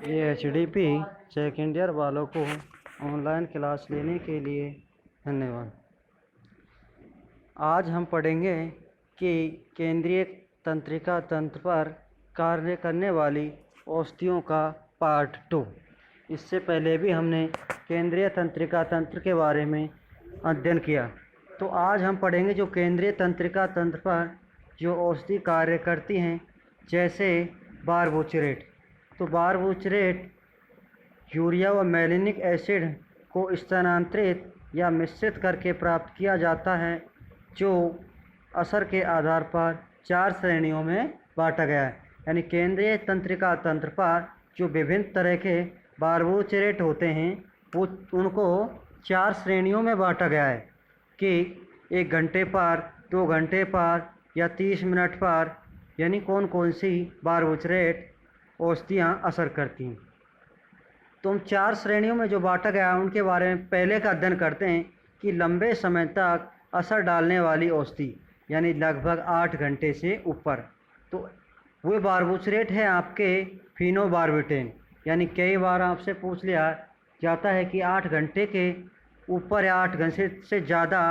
ये HDP second year वालों को ऑनलाइन क्लास लेने के लिए धन्यवाद। आज हम पढ़ेंगे कि केंद्रीय तंत्रिका तंत्र पर कार्य करने वाली औषधियों का पार्ट 2। इससे पहले भी हमने केंद्रीय तंत्रिका तंत्र के बारे में अध्ययन किया। तो आज हम पढ़ेंगे जो केंद्रीय तंत्रिका तंत्र पर जो औषधि कार्य करती हैं, जैसे बारबोचरेट। तो बारबोचरेट यूरिया व मेलिनिक एसिड को स्थानांतरित या मिश्रित करके प्राप्त किया जाता है, जो असर के आधार पर 4 श्रेणियों में बांटा गया है। यानी केंद्रीय तंत्रिका तंत्र पर जो विभिन्न तरह के बारबोचरेट होते हैं, वो उनको 4 श्रेणियों में बांटा गया है कि 1 घंटे पर, 2 घंटे पर या 30 मिनट पर, यानी कौन कौन सी बारबोचरेट औषधियाँ असर करती हैं। तो हम 4 श्रेणियों में जो बांटा गया है उनके बारे में पहले का अध्ययन करते हैं कि लंबे समय तक असर डालने वाली औषधि, यानी लगभग 8 घंटे से ऊपर। तो वो बारबोचरेट है आपके फिनोबार्बिटन। यानी कई बार आपसे पूछ लिया जाता है कि 8 घंटे के ऊपर या 8 घंटे से ज़्यादा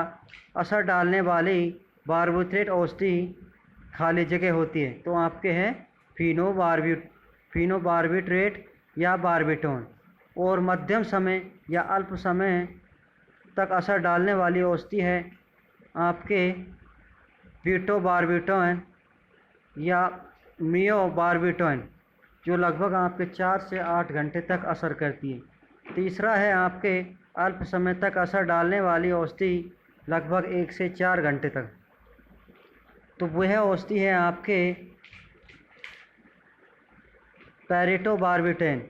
असर डालने वाली बारबोचरेट औषधि खाली जगह होती है, तो आपके हैं फिनोबार्बिट्रेट या बार्बिटोन। और मध्यम समय या अल्प समय तक असर डालने वाली औषधि है आपके ब्यूटोबार्बिटोन या मियोबार्बिटोन, जो लगभग आपके 4 से 8 घंटे तक असर करती है। तीसरा है आपके अल्प समय तक असर डालने वाली औषधि लगभग 1 से 4 घंटे तक, तो वह औषधि है आपके पैरेटोबार्बिटन।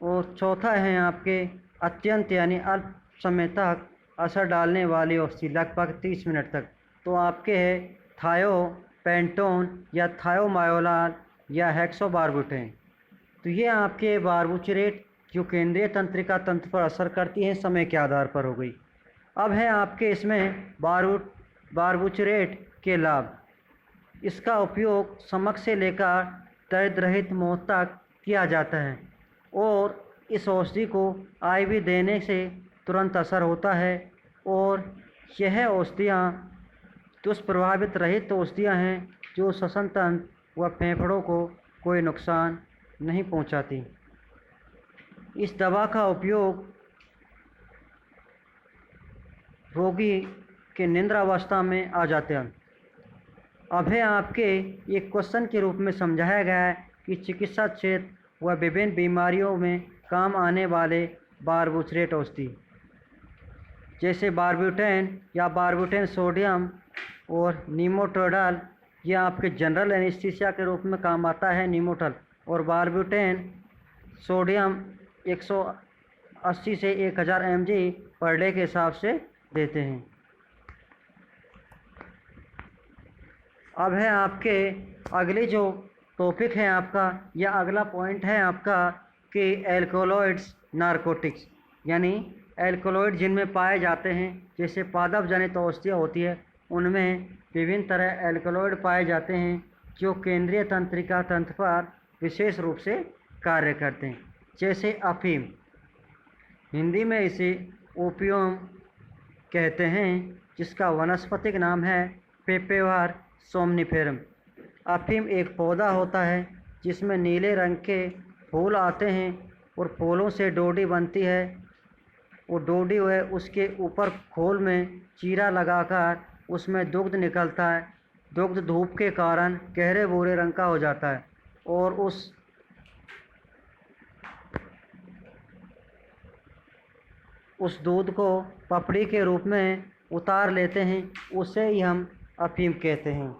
और चौथा है आपके अत्यंत यानी अल्प समय तक असर डालने वाली औषधि लगभग 30 मिनट तक, तो आपके है थायोपेंटोन या थायोमायोलाल या हेक्सोबार्बिटन। तो ये आपके बारबोचरेट जो केंद्रीय तंत्रिका तंत्र पर असर करती हैं समय के आधार पर हो गई। अब है आपके इसमें बारबोचरेट के लाभ। इसका उपयोग समक से लेकर दर्द रहित मौत तक किया जाता है, और इस औषधि को आईवी देने से तुरंत असर होता है। और यह औषधियाँ दुष्प्रभावित रहित औषधियाँ हैं जो श्वसन तंत्र व फेफड़ों को कोई नुकसान नहीं पहुंचाती। इस दवा का उपयोग रोगी के निद्रावस्था में आ जाते हैं। अब है आपके एक क्वेश्चन के रूप में समझाया गया है कि चिकित्सा क्षेत्र व विभिन्न बीमारियों में काम आने वाले बारबोचरेट औषधि, जैसे बारब्यूटेन या बारब्यूटेन सोडियम और निमोट्रोडाल, यह आपके जनरल एनेस्थीसिया के रूप में काम आता है निमोटल। और बारब्यूटेन सोडियम 180 से 1000 mg पर डे के हिसाब से देते हैं। अब है आपके अगली जो टॉपिक है आपका, या अगला पॉइंट है आपका कि एल्कोलॉइड्स नारकोटिक्स, यानी एल्कोलॉइड जिनमें पाए जाते हैं, जैसे पादप जनित औषधियाँ होती है उनमें विभिन्न तरह एल्कोलॉइड पाए जाते हैं जो केंद्रीय तंत्रिका तंत्र पर विशेष रूप से कार्य करते हैं। जैसे अफीम, हिंदी में इसे ओपियम कहते हैं, जिसका वनस्पतिक नाम है पेपेवर सोमनिफेरम। अफीम एक पौधा होता है जिसमें नीले रंग के फूल आते हैं और फूलों से डोडी बनती है। वो डोडी है उसके ऊपर खोल में चीरा लगाकर उसमें दुग्ध निकलता है। दुग्ध धूप के कारण गहरे भूरे रंग का हो जाता है, और उस दूध को पपड़ी के रूप में उतार लेते हैं, उसे ही हम अफीम कहते हैं।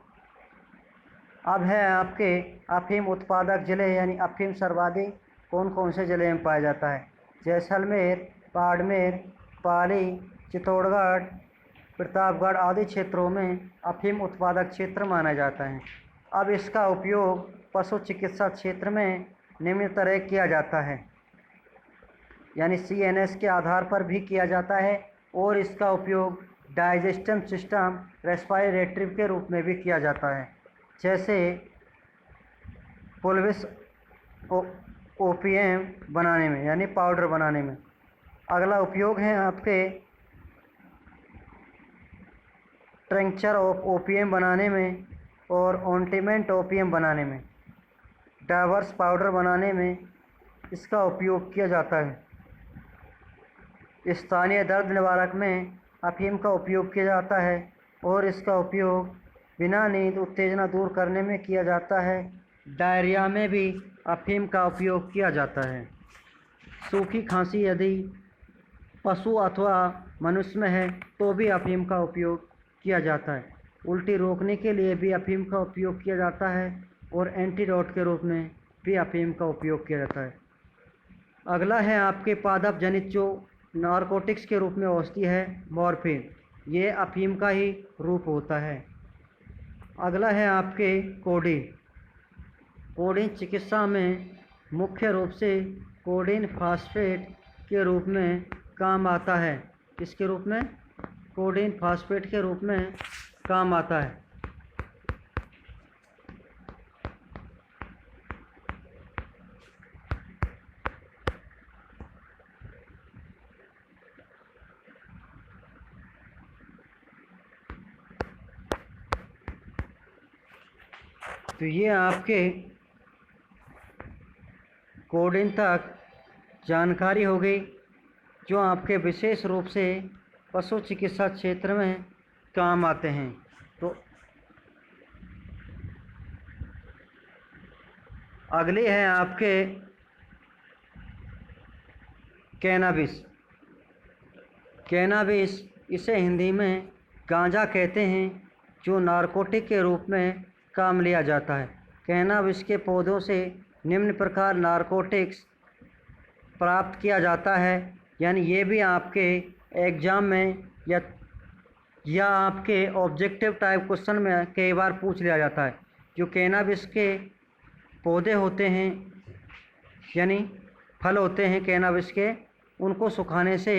अब है आपके अफीम उत्पादक जिले, यानी अफीम सर्वाधिक कौन कौन से जिले में पाया जाता है। जैसलमेर, बाड़मेर, पाली, चित्तौड़गढ़, प्रतापगढ़ आदि क्षेत्रों में अफीम उत्पादक क्षेत्र माना जाता है। अब इसका उपयोग पशु चिकित्सा क्षेत्र में निम्न तरह किया जाता है, यानी CNS के आधार पर भी किया जाता है, और इसका उपयोग डाइजेस्टिव सिस्टम रेस्पिरेटरी के रूप में भी किया जाता है। जैसे पुलविस ओपीएम बनाने में यानी पाउडर बनाने में। अगला उपयोग है आपके ट्रेंचर ऑफ ओपीएम बनाने में और ऑइंटमेंट ओपीएम बनाने में। डाइवर्स पाउडर बनाने में इसका उपयोग किया जाता है। स्थानीय दर्द निवारक में अफीम का उपयोग किया जाता है और इसका उपयोग बिना नींद उत्तेजना दूर करने में किया जाता है। डायरिया में भी अफीम का उपयोग किया जाता है। सूखी खांसी यदि पशु अथवा मनुष्य में है तो भी अफीम का उपयोग किया जाता है। उल्टी रोकने के लिए भी अफीम का उपयोग किया जाता है और एंटीडोट के रूप में भी अफीम का उपयोग किया जाता है। अगला है आपके पादप जनित जो नारकोटिक्स के रूप में औषधि है मॉर्फिन। ये अफीम का ही रूप होता है। अगला है आपके कोडीन। कोडीन चिकित्सा में मुख्य रूप से कोडीन फास्फेट के रूप में काम आता है। किसके रूप में? कोडीन फास्फेट के रूप में काम आता है। तो ये आपके कोडीन तक जानकारी हो गई जो आपके विशेष रूप से पशु चिकित्सा क्षेत्र में काम आते हैं। तो अगली है आपके कैनाबिस। कैनाबिस इसे हिंदी में गांजा कहते हैं जो नारकोटिक के रूप में काम लिया जाता है। कैनाबिस के पौधों से निम्न प्रकार नारकोटिक्स प्राप्त किया जाता है। यानी ये भी आपके एग्ज़ाम में या आपके ऑब्जेक्टिव टाइप क्वेश्चन में कई बार पूछ लिया जाता है। जो कैनाबिस के पौधे होते हैं यानी फल होते हैं कैनाबिस के, उनको सुखाने से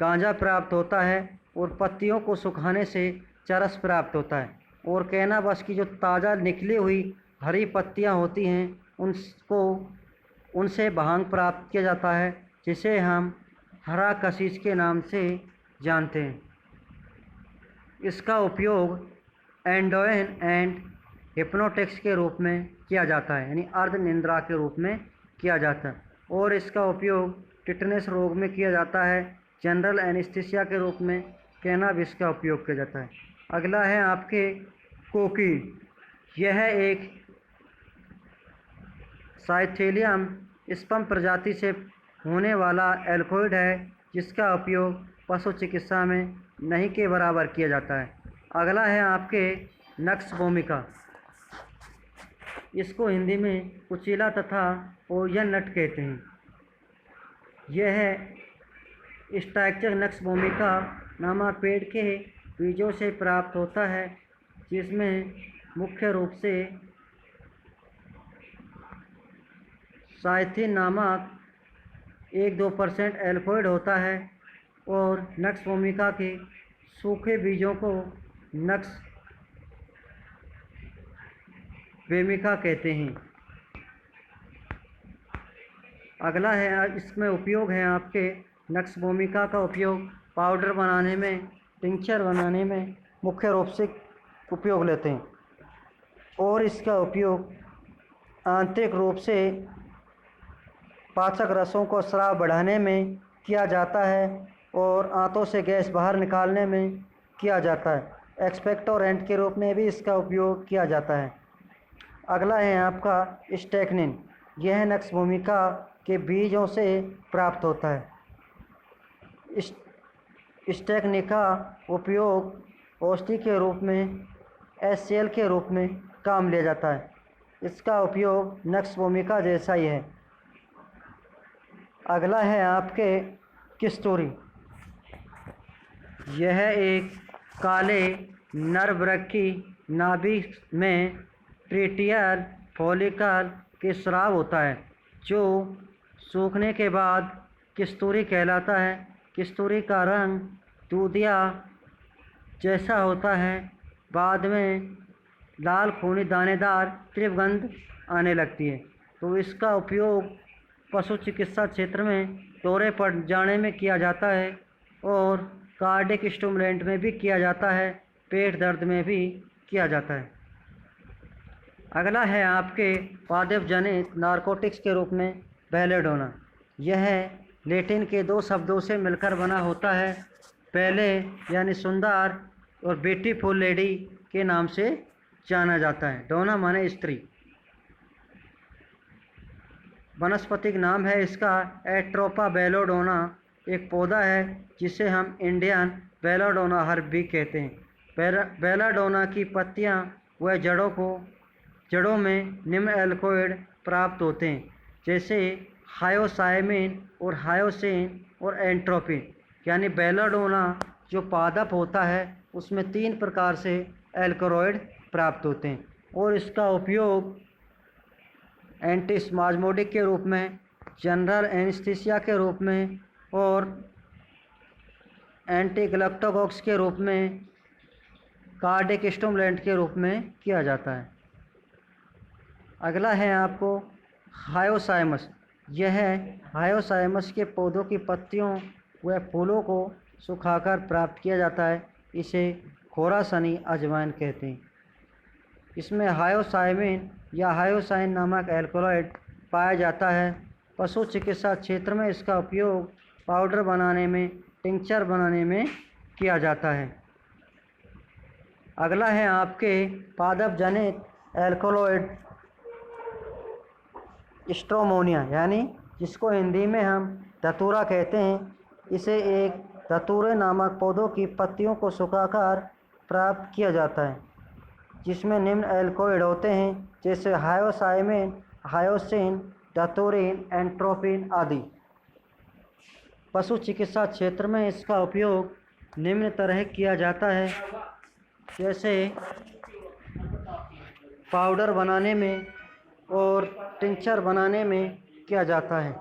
गांजा प्राप्त होता है और पत्तियों को सुखाने से चरस प्राप्त होता है। और कैनाबिस की जो ताज़ा निकली हुई हरी पत्तियां होती हैं उनसे भांग प्राप्त किया जाता है, जिसे हम हरा कशीस के नाम से जानते हैं। इसका उपयोग एंडोइन एंड हिप्नोटिक्स के रूप में किया जाता है यानी अर्ध निंद्रा के रूप में किया जाता है। और इसका उपयोग टिटनेस रोग में किया जाता है। जनरल एनेस्थीसिया के रूप में कैनाबिस का उपयोग किया जाता है। अगला है आपके कोकीन। यह एक साइथेलियम स्पम प्रजाति से होने वाला एल्कोइड है जिसका उपयोग पशु चिकित्सा में नहीं के बराबर किया जाता है। अगला है आपके नक्स भूमिका। इसको हिंदी में कुचीला तथा पोइजन नट कहते हैं। यह स्ट्रक्चर नक्स भूमिका नामक पेड़ के बीजों से प्राप्त होता है, जिसमें मुख्य रूप से साइथिन नामक 1-2% एल्कोइड होता है। और नक्स भूमिका के सूखे बीजों को नक्स वेमिका कहते हैं। अगला है इसमें उपयोग है आपके नक्स भूमिका का उपयोग पाउडर बनाने में, टिंचर बनाने में मुख्य रूप से उपयोग लेते हैं। और इसका उपयोग आंतरिक रूप से पाचक रसों को स्राव बढ़ाने में किया जाता है और आंतों से गैस बाहर निकालने में किया जाता है। एक्सपेक्टोरेंट के रूप में भी इसका उपयोग किया जाता है। अगला है आपका स्टेक्निन। यह नक्स भूमिका के बीजों से प्राप्त होता है। स्टेक्निन का उपयोग औषधि के रूप में HCl के रूप में काम लिया जाता है। इसका उपयोग नक्स भूमिका जैसा ही है। अगला है आपके किस्तूरी। यह एक काले नरवृक्क की नाभि में ट्रिटियल फॉलिकल के स्राव होता है जो सूखने के बाद किस्तूरी कहलाता है। किस्तूरी का रंग दूधिया जैसा होता है। बाद में लाल खूनी दानेदार तीव्र गंध आने लगती है। तो इसका उपयोग पशु चिकित्सा क्षेत्र में दौरे पर जाने में किया जाता है और कार्डियक स्टिमुलेंट में भी किया जाता है, पेट दर्द में भी किया जाता है। अगला है आपके पादप जनित नारकोटिक्स के रूप में बेलेडोना। यह लैटिन के 2 शब्दों से मिलकर बना होता है। पहले यानी सुंदर और ब्यूटीफुल लेडी के नाम से जाना जाता है। डोना माने स्त्री। वनस्पतिक नाम है इसका एट्रोपा बेलोडोना। एक पौधा है जिसे हम इंडियन बेलाडोना हर्ब भी कहते हैं। बेलाडोना की पत्तियां व जड़ों में निम्न एल्कोइड प्राप्त होते हैं, जैसे हायोसाइमिन और हायोसिन और एंट्रोपिन। यानी बेलाडोना जो पादप होता है उसमें 3 प्रकार से एल्कोइड प्राप्त होते हैं और इसका उपयोग एंटीस्पाज्मोडिक के रूप में, जनरल एनेस्थीसिया के रूप में और एंटीग्लैक्टोकॉक्स के रूप में, कार्डियक स्टिमुलेंट के रूप में किया जाता है। अगला है आपको हायोसाइमस। यह हायोसाइमस के पौधों की पत्तियों व फूलों को सुखाकर प्राप्त किया जाता है। इसे खोरासनी अजवाइन कहते हैं। इसमें हायोसाइमिन या हायोसाइन नामक एल्कोलॉइड पाया जाता है। पशु चिकित्सा क्षेत्र में इसका उपयोग पाउडर बनाने में, टिंचर बनाने में किया जाता है। अगला है आपके पादप जनित एल्कोलॉइड स्ट्रोमोनिया, यानी जिसको हिंदी में हम धतूरा कहते हैं। इसे एक धतूरे नामक पौधों की पत्तियों को सुखाकर प्राप्त किया जाता है, जिसमें निम्न एल्कोइड होते हैं, जैसे हायोसाइमिन, हायोसिन, धतूरिन, एंट्रोपिन आदि। पशु चिकित्सा क्षेत्र में इसका उपयोग निम्न तरह किया जाता है, जैसे पाउडर बनाने में और टिंचर बनाने में किया जाता है।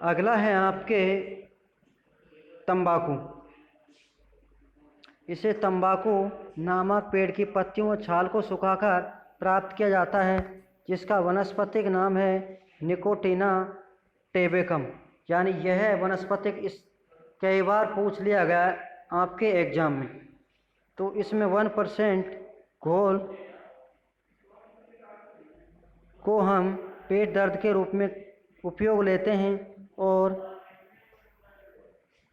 अगला है आपके तंबाकू। इसे तंबाकू नामक पेड़ की पत्तियों और छाल को सुखाकर प्राप्त किया जाता है, जिसका वनस्पतिक नाम है निकोटिना टेबेकम। यानी यह वनस्पतिक इस कई बार पूछ लिया गया आपके एग्जाम में। तो इसमें 1% घोल को हम पेट दर्द के रूप में उपयोग लेते हैं और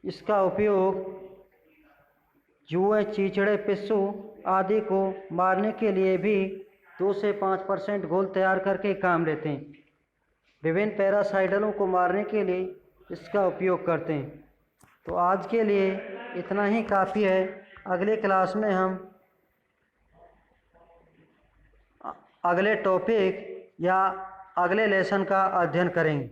इसका उपयोग जुए, चीचड़े, पिस्सू आदि को मारने के लिए भी 2 से 5% घोल तैयार करके काम लेते हैं। विभिन्न पैरासाइटलों को मारने के लिए इसका उपयोग करते हैं। तो आज के लिए इतना ही काफ़ी है। अगले क्लास में हम अगले टॉपिक या अगले लेसन का अध्ययन करेंगे।